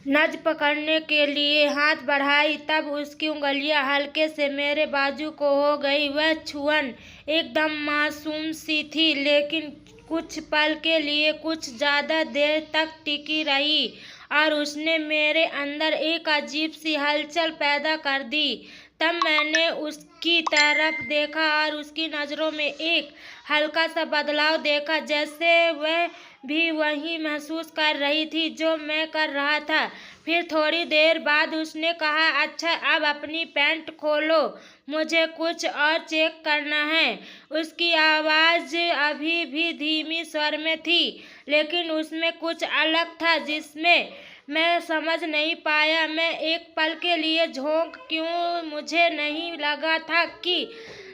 नब्ज पकड़ने के लिए हाथ बढ़ाई, तब उसकी उंगलियां हल्के से मेरे बाजू को हो गई। वह छुअन एकदम मासूम सी थी, लेकिन कुछ पल के लिए, कुछ ज्यादा देर तक टिकी रही, और उसने मेरे अंदर एक अजीब सी हलचल पैदा कर दी। तब मैंने उसकी तरफ देखा और उसकी नजरों में एक हल्का सा बदलाव देखा, जैसे वह भी वही महसूस कर रही थी जो मैं कर रहा था। फिर थोड़ी देर बाद उसने कहा, अच्छा अब अपनी पैंट खोलो, मुझे कुछ और चेक करना है। उसकी आवाज अभी भी धीमी स्वर में थी, लेकिन उसमें कुछ अलग था जिसमें मैं समझ नहीं पाया। मैं एक पल के लिए झोंक क्यों, मुझे नहीं लगा था कि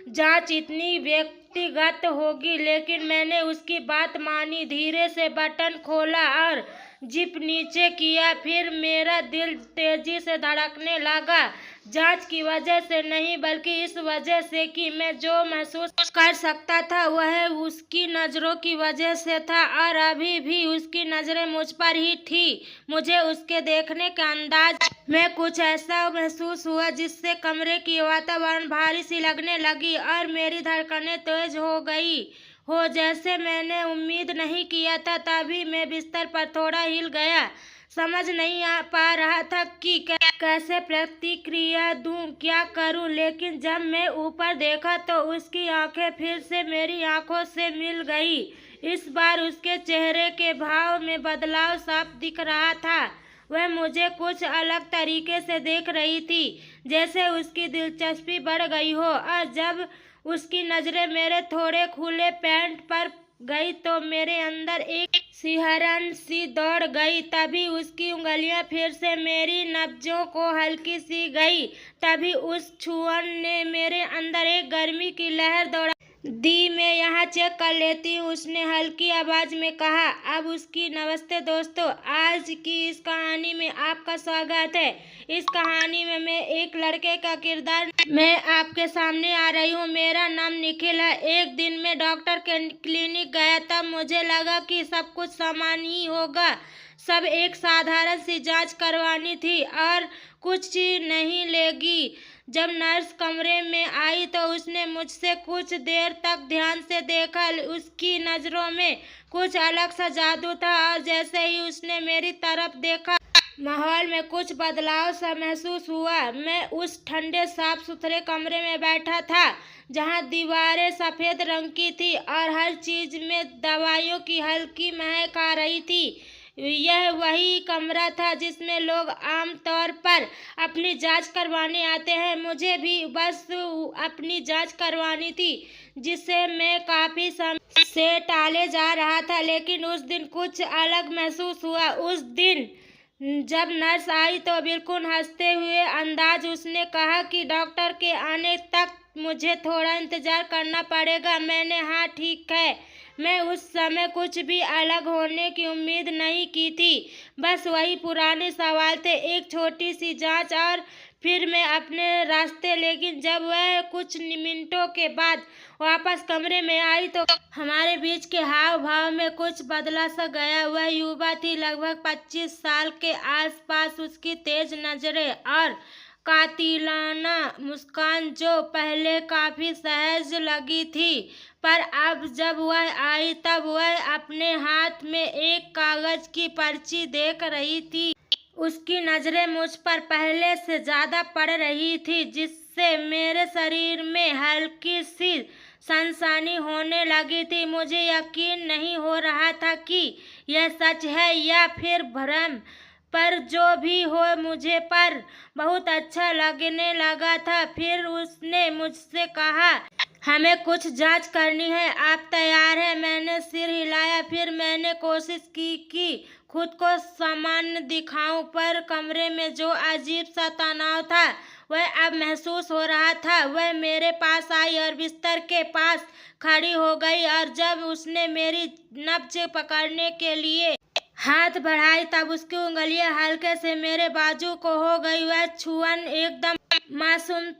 जांच इतनी व्यक्तिगत होगी, लेकिन मैंने उसकी बात मानी। धीरे से बटन खोला और जिप नीचे किया। फिर मेरा दिल तेजी से धड़कने लगा, जांच की वजह से नहीं, बल्कि इस वजह से कि मैं जो महसूस कर सकता था वह उसकी नजरों की वजह से था, और अभी भी उसकी नजरें मुझ पर ही थी। मुझे उसके देखने के अंदाज में कुछ ऐसा महसूस हुआ जिससे कमरे की वातावरण भारी सी लगने लगी और मेरी धड़कनें तेज हो गई हो, जैसे मैंने उम्मीद नहीं किया था। तभी मैं बिस्तर पर थोड़ा हिल गया। समझ नहीं आ पा रहा था कि कैसे प्रतिक्रिया दूं, क्या करूं, लेकिन जब मैं ऊपर देखा तो उसकी आंखें फिर से मेरी आंखों से मिल गई। इस बार उसके चेहरे के भाव में बदलाव साफ दिख रहा था। वह मुझे कुछ अलग तरीके से देख रही थी, जैसे उसकी दिलचस्पी बढ़ गई हो, और जब उसकी नजरें मेरे थोड़े खुले पैंट पर गई तो मेरे अंदर एक सिहरन सी दौड़ गई। तभी उसकी उंगलियां फिर से मेरी नब्जों को हल्की सी गई। तभी उस छुअन ने मेरे अंदर एक गर्मी की लहर दौड़ा दी। मैं यहाँ चेक कर लेती हूँ, उसने हल्की आवाज में कहा। अब उसकी नमस्ते दोस्तों, आज की इस कहानी में आपका स्वागत है। इस कहानी में मैं एक लड़के का किरदार मैं आपके सामने आ रही हूँ। मेरा नाम निखिल है। एक दिन मैं डॉक्टर के क्लिनिक गया, तब मुझे लगा कि सब कुछ सामान्य ही होगा। सब एक साधारण सी जांच करवानी थी और कुछ नहीं लेगी। जब नर्स कमरे में आई तो उसने मुझसे कुछ देर तक ध्यान से देखा। उसकी नजरों में कुछ अलग सा जादू था, और जैसे ही उसने मेरी तरफ देखा माहौल में कुछ बदलाव सा महसूस हुआ। मैं उस ठंडे साफ सुथरे कमरे में बैठा था जहां दीवारें सफेद रंग की थी और हर चीज में दवाइयों की हल्की महक आ रही थी। यह वही कमरा था जिसमें लोग आमतौर पर अपनी जांच करवाने आते हैं। मुझे भी बस अपनी जांच करवानी थी, जिसे मैं काफी समय से टाले जा रहा था, लेकिन उस दिन कुछ अलग महसूस हुआ। उस दिन जब नर्स आई तो बिल्कुल हंसते हुए अंदाज उसने कहा कि डॉक्टर के आने तक मुझे थोड़ा इंतजार करना पड़ेगा। मैंने हाँ ठीक है। मैं उस समय कुछ भी अलग होने की उम्मीद नहीं की थी, बस वही पुराने सवाल थे, एक छोटी सी जांच और फिर मैं अपने रास्ते। लेकिन जब वह कुछ मिनटों के बाद वापस कमरे में आई तो हमारे बीच के हाव भाव में कुछ बदला सा गया। वह युवा थी, लगभग 25 साल के आसपास। उसकी तेज नजरें और कातिलाना मुस्कान जो पहले काफी सहज लगी थी, पर अब जब वह आई तब वह अपने हाथ में एक कागज की पर्ची देख रही थी। उसकी नजरें मुझ पर पहले से ज्यादा पड़ रही थी, जिससे मेरे शरीर में हल्की सी सनसनी होने लगी थी। मुझे यकीन नहीं हो रहा था कि यह सच है या फिर भ्रम, पर जो भी हो मुझे पर बहुत अच्छा लगने लगा था। फिर उसने मुझसे कहा, हमें कुछ जांच करनी है, आप तैयार हैं? मैंने सिर हिलाया। फिर मैंने कोशिश की कि खुद को सामान्य दिखाऊं, पर कमरे में जो अजीब सा तनाव था वह अब महसूस हो रहा था। वह मेरे पास आई और बिस्तर के पास खड़ी हो गई, और जब उसने मेरी नब्ज पकड़ने के लिए हाथ बढ़ाई तब उसकी उंगलियां हल्के से मेरे बाजू को हो गई। वह छुअन एकदम मासूम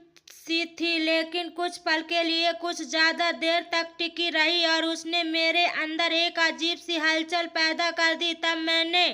सी थी, लेकिन कुछ पल के लिए कुछ ज्यादा देर तक टिकी रही और उसने मेरे अंदर एक अजीब सी हलचल पैदा कर दी। तब मैंने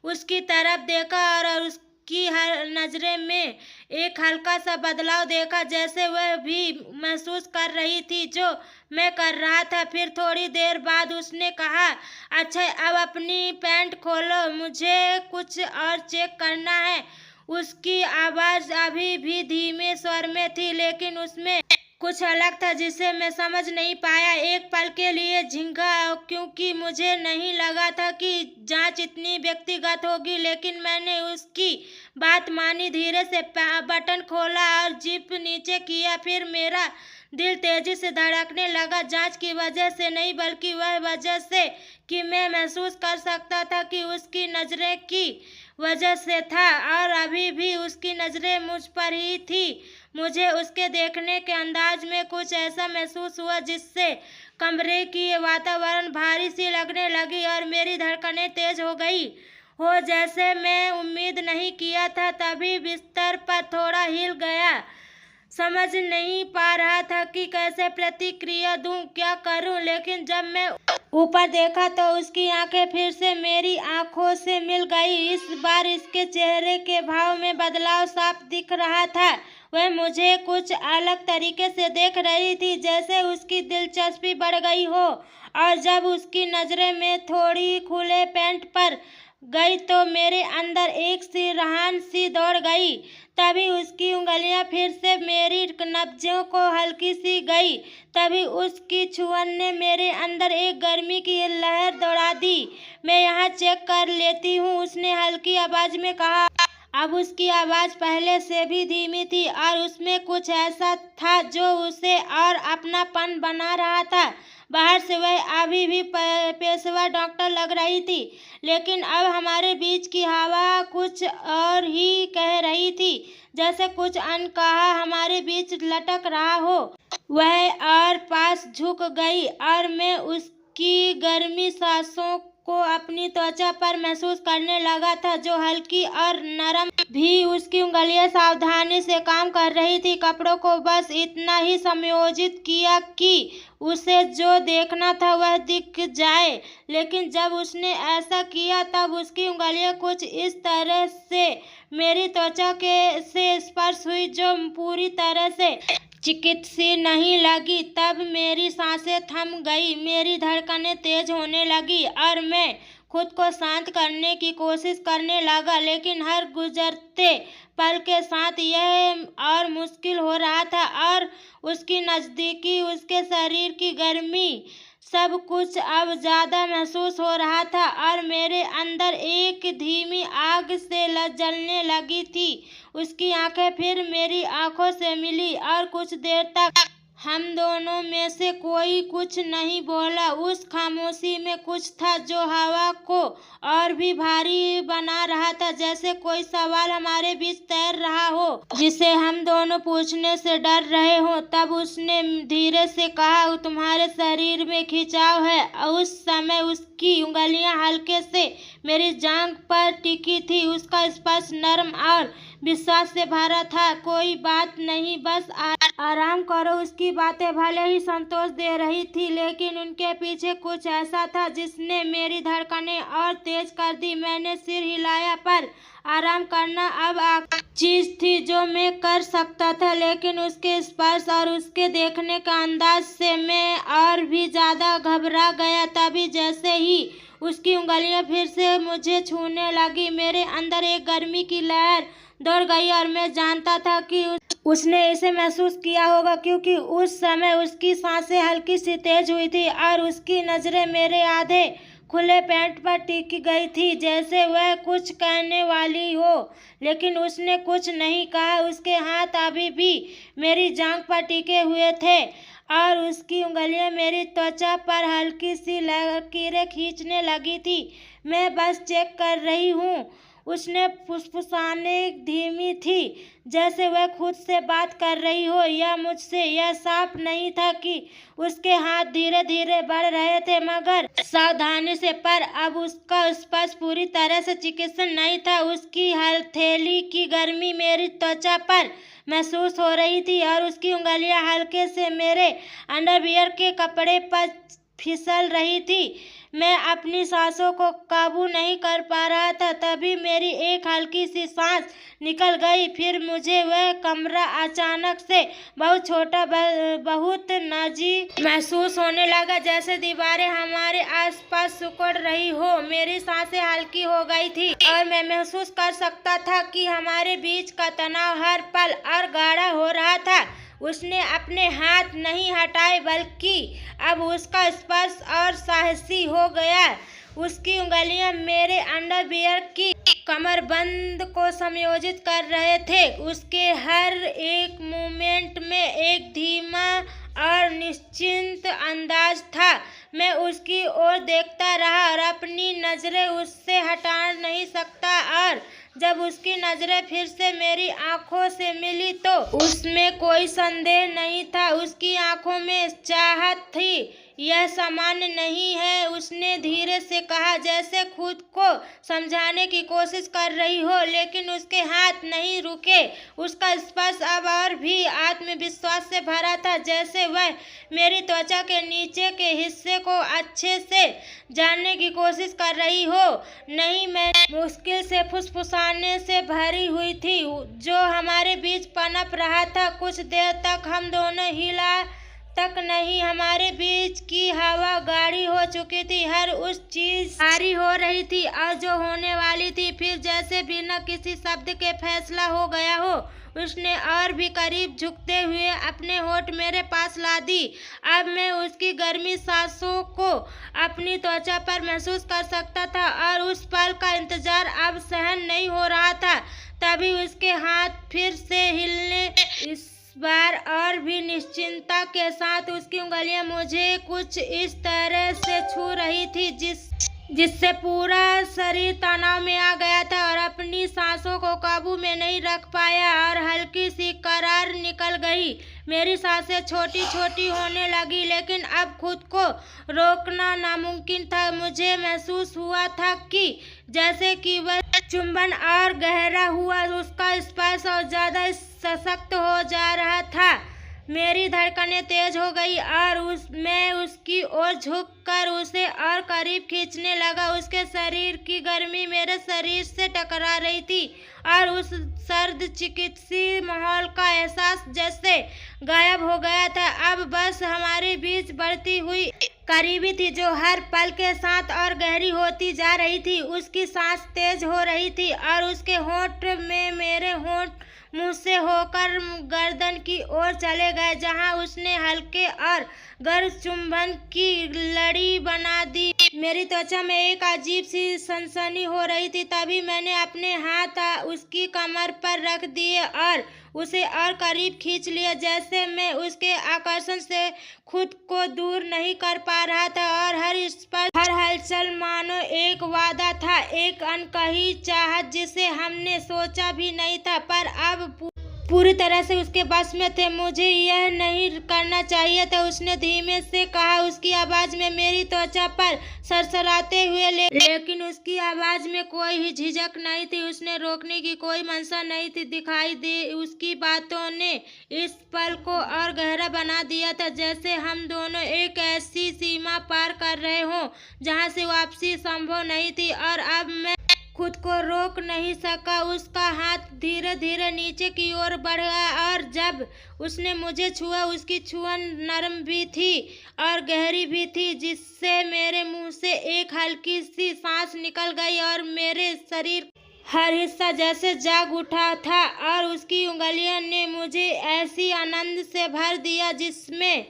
उसकी तरफ देखा और उसकी हर नजरे में एक हल्का सा बदलाव देखा, जैसे वह भी महसूस कर रही थी जो मैं कर रहा था। फिर थोड़ी देर बाद उसने कहा, अच्छा अब अपनी पैंट खोलो, मुझे कुछ और चेक करना है। उसकी आवाज अभी भी धीमे स्वर में थी, लेकिन उसमें कुछ अलग था जिसे मैं समझ नहीं पाया। एक पल के लिए झिंगा, क्योंकि मुझे नहीं लगा था कि जांच इतनी व्यक्तिगत होगी, लेकिन मैंने उसकी बात मानी। धीरे से बटन खोला और जिप नीचे किया। फिर मेरा दिल तेजी से धड़कने लगा, जांच की वजह से नहीं बल्कि वह वजह से कि मैं महसूस कर सकता था कि उसकी नजरें की वजह से था और अभी भी उसकी नजरें मुझ पर ही थी। मुझे उसके देखने के अंदाज में कुछ ऐसा महसूस हुआ जिससे कमरे की वातावरण भारी सी लगने लगी और मेरी धड़कनें तेज हो गई हो जैसे मैं उम्मीद नहीं किया था। तभी बिस्तर पर थोड़ा हिल गया। समझ नहीं पा रहा था कि कैसे प्रतिक्रिया दूं, क्या करूं, लेकिन जब मैं ऊपर देखा तो उसकी आंखें फिर से मेरी आंखों से मिल गई। इस बार इसके चेहरे के भाव में बदलाव साफ दिख रहा था। वह मुझे कुछ अलग तरीके से देख रही थी, जैसे उसकी दिलचस्पी बढ़ गई हो। और जब उसकी नजरें में थोड़ी खुले पैंट पर गई तो मेरे अंदर एक सिरहान सी दौड़ गई। तभी उसकी उंगलियां फिर से मेरी नब्जों को हल्की सी गई। तभी उसकी छुअन ने मेरे अंदर एक गर्मी की लहर दौड़ा दी। मैं यहाँ चेक कर लेती हूँ, उसने हल्की आवाज में कहा। अब उसकी आवाज पहले से भी धीमी थी और उसमें कुछ ऐसा था जो उसे और अपनापन बना रहा था। बाहर से वह अभी भी पेशेवर डॉक्टर लग रही थी, लेकिन अब हमारे बीच की हवा कुछ और ही कह रही थी, जैसे कुछ अनकहा हमारे बीच लटक रहा हो। वह और पास झुक गई और मैं उसकी गर्मी सांसों को अपनी त्वचा पर महसूस करने लगा था, जो हल्की और नरम भी। उसकी उंगलियां सावधानी से काम कर रही थी, कपड़ों को बस इतना ही समायोजित किया कि उसे जो देखना था वह दिख जाए। लेकिन जब उसने ऐसा किया तब उसकी उंगलियां कुछ इस तरह से मेरी त्वचा के से स्पर्श हुई जो पूरी तरह से चिकित्सीय नहीं लगी। तब मेरी सांसें थम गई, मेरी धड़कनें तेज होने लगी और मैं खुद को शांत करने की कोशिश करने लगा, लेकिन हर गुजरते पल के साथ यह और मुश्किल हो रहा था। और उसकी नज़दीकी, उसके शरीर की गर्मी, सब कुछ अब ज़्यादा महसूस हो रहा था और मेरे अंदर एक धीमी आग से जलने लगी थी। उसकी आंखें फिर मेरी आंखों से मिली और कुछ देर तक हम दोनों में से कोई कुछ नहीं बोला। उस खामोशी में कुछ था जो हवा को और भी भारी बना रहा था, जैसे कोई सवाल हमारे बीच तैर रहा हो जिसे हम दोनों पूछने से डर रहे हो। तब उसने धीरे से कहा, तुम्हारे शरीर में खिंचाव है। उस समय उसकी उंगलियां हल्के से मेरी जांघ पर टिकी थी, उसका स्पर्श नरम और विश्वास से भरा था। कोई बात नहीं, बस आराम करो। उसकी बातें भले ही संतोष दे रही थी, लेकिन उनके पीछे कुछ ऐसा था जिसने मेरी धड़कनें और तेज कर दी। मैंने सिर हिलाया, पर आराम करना अब चीज थी जो मैं कर सकता था, लेकिन उसके स्पर्श और उसके देखने का अंदाज से मैं और भी ज्यादा घबरा गया। तभी जैसे ही उसकी उंगलियां फिर से मुझे छूने लगी, मेरे अंदर एक गर्मी की लहर दौड़ गई और मैं जानता था कि उसने इसे महसूस किया होगा, क्योंकि उस समय उसकी सांसें हल्की सी तेज हुई थी और उसकी नजरें मेरे आधे खुले पैंट पर टिक गई थी, जैसे वह कुछ कहने वाली हो, लेकिन उसने कुछ नहीं कहा। उसके हाथ अभी भी मेरी जांघ पर टिके हुए थे और उसकी उंगलियां मेरी त्वचा पर हल्की सी लकीरें खींचने लगी थी। मैं बस चेक कर रही हूँ, उसने फुसफुसाने धीमी थी, जैसे वह खुद से बात कर रही हो या मुझसे। यह साफ नहीं था कि उसके हाथ धीरे धीरे बढ़ रहे थे, मगर सावधानी से। पर अब उसका स्पर्श पूरी तरह से चिकित्सक नहीं था। उसकी हथेली की गर्मी मेरी त्वचा पर महसूस हो रही थी और उसकी उंगलियां हल्के से मेरे अंडरवियर के कपड़े पर फिसल रही थी। मैं अपनी सांसों को काबू नहीं कर पा रहा था। तभी मेरी एक हल्की सी सांस निकल गई। फिर मुझे वह कमरा अचानक से बहुत छोटा, बहुत नाज़ुक महसूस होने लगा, जैसे दीवारें हमारे आसपास सिकुड़ रही हो। मेरी सांसें हल्की हो गई थी और मैं महसूस कर सकता था कि हमारे बीच का तनाव हर पल और गाढ़ा हो रहा था। उसने अपने हाथ नहीं हटाए, बल्कि अब उसका स्पर्श और साहसी हो गया। उसकी उंगलियां मेरे अंडरवियर की कमरबंद को समायोजित कर रहे थे। उसके हर एक मूवमेंट में एक धीमा और निश्चिंत अंदाज था। मैं उसकी ओर देखता रहा और अपनी नजरें उससे हटा नहीं सकता। और जब उसकी नजरें फिर से मेरी आंखों से मिली तो उसमें कोई संदेह नहीं था। उसकी आंखों में चाहत थी। यह सामान्य नहीं है, उसने धीरे से कहा, जैसे खुद को समझाने की कोशिश कर रही हो। लेकिन उसके हाथ नहीं रुके। उसका स्पर्श अब और भी आत्मविश्वास से भरा था, जैसे वह मेरी त्वचा के नीचे के हिस्से को अच्छे से जानने की कोशिश कर रही हो। नहीं, मैं मुश्किल से फुसफुसाने से भरी हुई थी जो हमारे बीच पनप रहा था। कुछ देर तक हम दोनों हिला तक नहीं। हमारे बीच की हवा गाढ़ी हो चुकी थी। हर उस चीज भारी हो रही थी और जो होने वाली थी। फिर जैसे बिना किसी शब्द के फैसला हो गया हो, उसने और भी करीब झुकते हुए अपने होठ मेरे पास ला दी। अब मैं उसकी गर्मी सांसों को अपनी त्वचा पर महसूस कर सकता था और उस पल का इंतजार अब सहन नहीं हो रहा था। तभी उसके हाथ फिर से हिले, इस बार और भी निश्चिंतता के साथ। उसकी उंगलियां मुझे कुछ इस तरह से छू रही थी जिससे पूरा शरीर तनाव में आ गया था और अपनी सांसों को काबू में नहीं रख पाया और हल्की सी करार निकल गई। मेरी सांसें छोटी छोटी होने लगी, लेकिन अब खुद को रोकना नामुमकिन था। मुझे महसूस हुआ था कि जैसे कि वह चुंबन और गहरा हुआ, उसका स्पर्श और ज्यादा सशक्त हो जा रहा था। मेरी धड़कनें तेज हो गई और मैं उसकी ओर झुककर उसे और करीब खींचने लगा। उसके शरीर की गर्मी मेरे शरीर से टकरा रही थी और उस सर्द चिकित्सीय माहौल का एहसास जैसे गायब हो गया था। अब बस हमारे बीच बढ़ती हुई करीबी थी, जो हर पल के साथ और गहरी होती जा रही थी। उसकी सांस तेज हो रही थी और उसके होंठ में मेरे होंठ मुंह से होकर गर्दन की ओर चले गए, जहां उसने हल्के और गर्म चुंबन की लड़ी बना दी। मेरी त्वचा में एक अजीब सी सनसनी हो रही थी। तभी मैंने अपने हाथ उसकी कमर पर रख दिए और उसे और करीब खींच लिया, जैसे मैं उसके आकर्षण से खुद को दूर नहीं कर पा रहा था। और हर स्पर्श, हर हलचल मानो एक वादा था, एक अनकही चाहत जिसे हमने सोचा भी नहीं था, पर अब पूरी तरह से उसके बस में थे। मुझे यह नहीं करना चाहिए था, उसने धीमे से कहा, उसकी आवाज में मेरी त्वचा पर सरसराते हुए। लेकिन उसकी आवाज में कोई ही झिझक नहीं थी। उसने रोकने की कोई मंशा नहीं थी दिखाई दे। उसकी बातों ने इस पल को और गहरा बना दिया था, जैसे हम दोनों एक ऐसी सीमा पार कर रहे हों जहां से वापसी संभव नहीं थी। और अब मैं खुद को रोक नहीं सका। उसका हाथ धीरे धीरे नीचे की ओर बढ़ गया और जब उसने मुझे छुआ, उसकी छुअन नरम भी थी और गहरी भी थी, जिससे मेरे मुंह से एक हल्की सी सांस निकल गई और मेरे शरीर हर हिस्सा जैसे जाग उठा था। और उसकी उंगलियों ने मुझे ऐसी आनंद से भर दिया जिसमें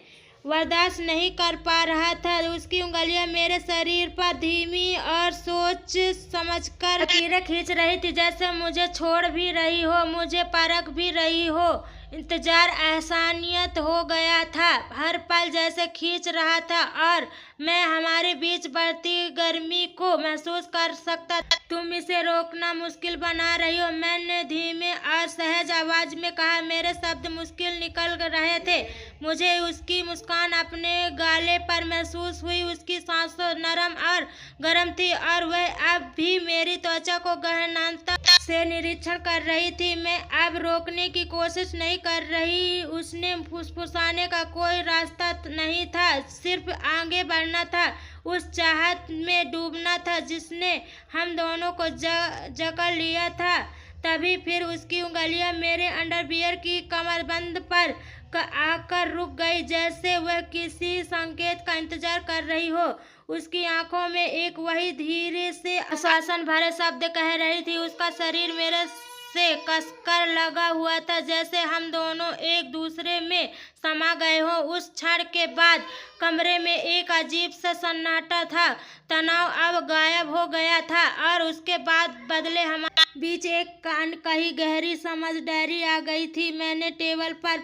बर्दाश्त नहीं कर पा रहा था। उसकी उंगलियां मेरे शरीर पर धीमी और सोच समझकर लकीरें खींच रही थी, जैसे मुझे छोड़ भी रही हो, मुझे परख भी रही हो। इंतजार असहनीय हो गया था, हर पल जैसे खींच रहा था और मैं हमारे बीच बढ़ती गर्मी को महसूस कर सकता था। तुम इसे रोकना मुश्किल बना रही हो, मैंने धीमे और सहज आवाज में कहा। मेरे शब्द मुश्किल निकल रहे थे। मुझे उसकी मुस्कान अपने गाले पर महसूस हुई। उसकी सांसें नरम और गर्म थी और वह अब भी मेरी त्वचा को गहनता से निरीक्षण कर रही थी। मैं अब रोकने की कोशिश नहीं कर रही। उसने फुसफुसाने का कोई रास्ता नहीं था, सिर्फ आगे बढ़ना था, उस चाहत में डूबना था जिसने हम दोनों को जकड़ लिया था। तभी फिर उसकी उंगलियां मेरे अंडरवियर की कमरबंद पर आकर रुक गई, जैसे वह किसी संकेत का इंतजार कर रही हो। उसकी आंखों में एक वही धीरे से आश्वासन भरे शब्द कह रही थी। उसका शरीर मेरे से कसकर लगा हुआ था, जैसे हम दोनों एक दूसरे में समा गए हो। उस क्षण के बाद कमरे में एक अजीब सा सन्नाटा था। तनाव अब गायब हो गया था और उसके बाद बदले हमारे बीच एक कहीं गहरी समझदारी आ गई थी। मैंने टेबल पर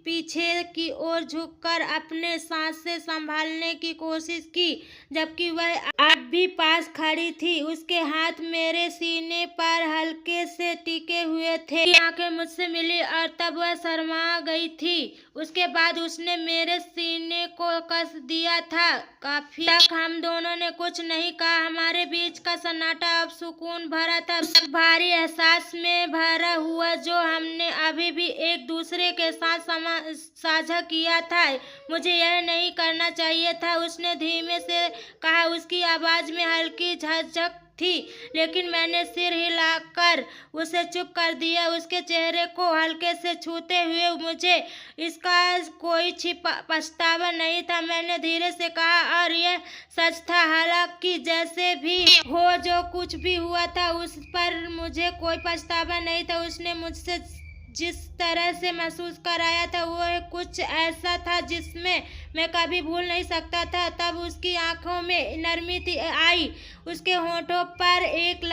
पीछे की ओर झुककर अपने सांसें संभालने की कोशिश की, जबकि वह अब भी पास खड़ी थी। उसके हाथ मेरे सीने पर हल्के से टिके हुए थे। आंखें मुझसे मिली और तब वह शर्मा गई थी। उसके बाद उसने मेरे सीने को कस दिया था। काफी तक हम दोनों ने कुछ नहीं कहा। हमारे बीच का सन्नाटा अब सुकून भरा था, भारी एहसास में भरा हुआ, जो हमने अभी भी एक दूसरे के साथ साझा किया था। मुझे यह नहीं करना चाहिए था, उसने धीमे से कहा। उसकी आवाज में हल्की झकझक थी, लेकिन मैंने सिर हिलाकर उसे चुप कर दिया। उसके चेहरे को हल्के से छूते हुए मुझे इसका कोई पछतावा नहीं था। मैंने धीरे से कहा, और यह सच था, हालांकि जैसे भी हो, जो कुछ भी हुआ था उस पर मुझे कोई पछतावा नहीं था। उसने मुझसे जिस तरह से महसूस कराया था वह कुछ ऐसा था जिसमें मैं कभी भूल नहीं सकता था। तब उसकी आंखों में नरमी आई, उसके होठों पर एक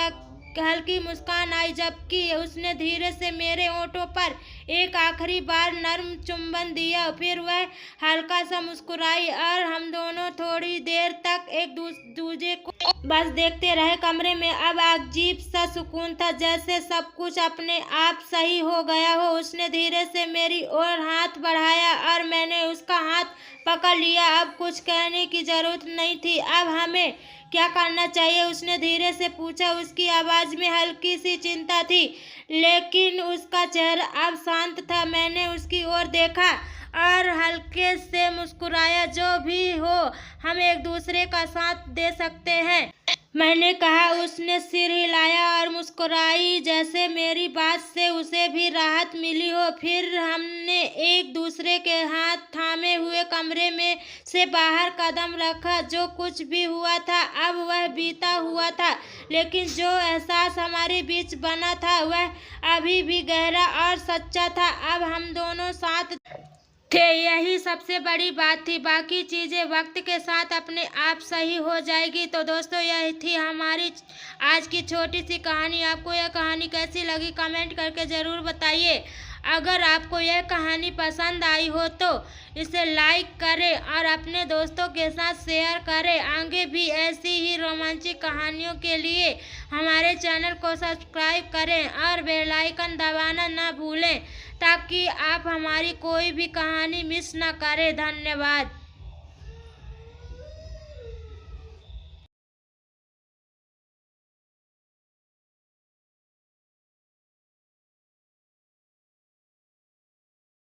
हल्की मुस्कान आई, जबकि उसने धीरे से मेरे होठों पर एक आखिरी बार नर्म चुंबन दिया। फिर वह हल्का सा मुस्कुराई और हम दोनों थोड़ी देर तक एक दूसरे को बस देखते रहे। कमरे में अब अजीब सा सुकून था, जैसे सब कुछ अपने आप सही हो गया हो। उसने धीरे से मेरी ओर हाथ बढ़ाया और मैंने उसका हाथ पकड़ लिया। अब कुछ कहने की जरूरत नहीं थी। अब हमें क्या करना चाहिए? उसने धीरे से पूछा। उसकी आवाज में हल्की सी चिंता थी, लेकिन उसका चेहरा अब शांत था। मैंने उसकी ओर देखा और हल्के से मुस्कुराया। जो भी हो, हम एक दूसरे का साथ दे सकते हैं, मैंने कहा। उसने सिर हिलाया और मुस्कुराई, जैसे मेरी बात से उसे भी राहत मिली हो। फिर हमने एक दूसरे के हाथ थामे हुए कमरे में से बाहर कदम रखा। जो कुछ भी हुआ था अब वह बीता हुआ था, लेकिन जो एहसास हमारे बीच बना था वह अभी भी गहरा और सच्चा था। अब हम दोनों साथ थे, यही सबसे बड़ी बात थी। बाकी चीजें वक्त के साथ अपने आप सही हो जाएगी। तो दोस्तों, यह थी हमारी आज की छोटी सी कहानी। आपको यह कहानी कैसी लगी कमेंट करके ज़रूर बताइए। अगर आपको यह कहानी पसंद आई हो तो इसे लाइक करें और अपने दोस्तों के साथ शेयर करें। आगे भी ऐसी ही रोमांचक कहानियों के लिए हमारे चैनल को सब्सक्राइब करें और बेल आइकन दबाना न भूलें, ताकि आप हमारी कोई भी कहानी मिस न करें। धन्यवाद।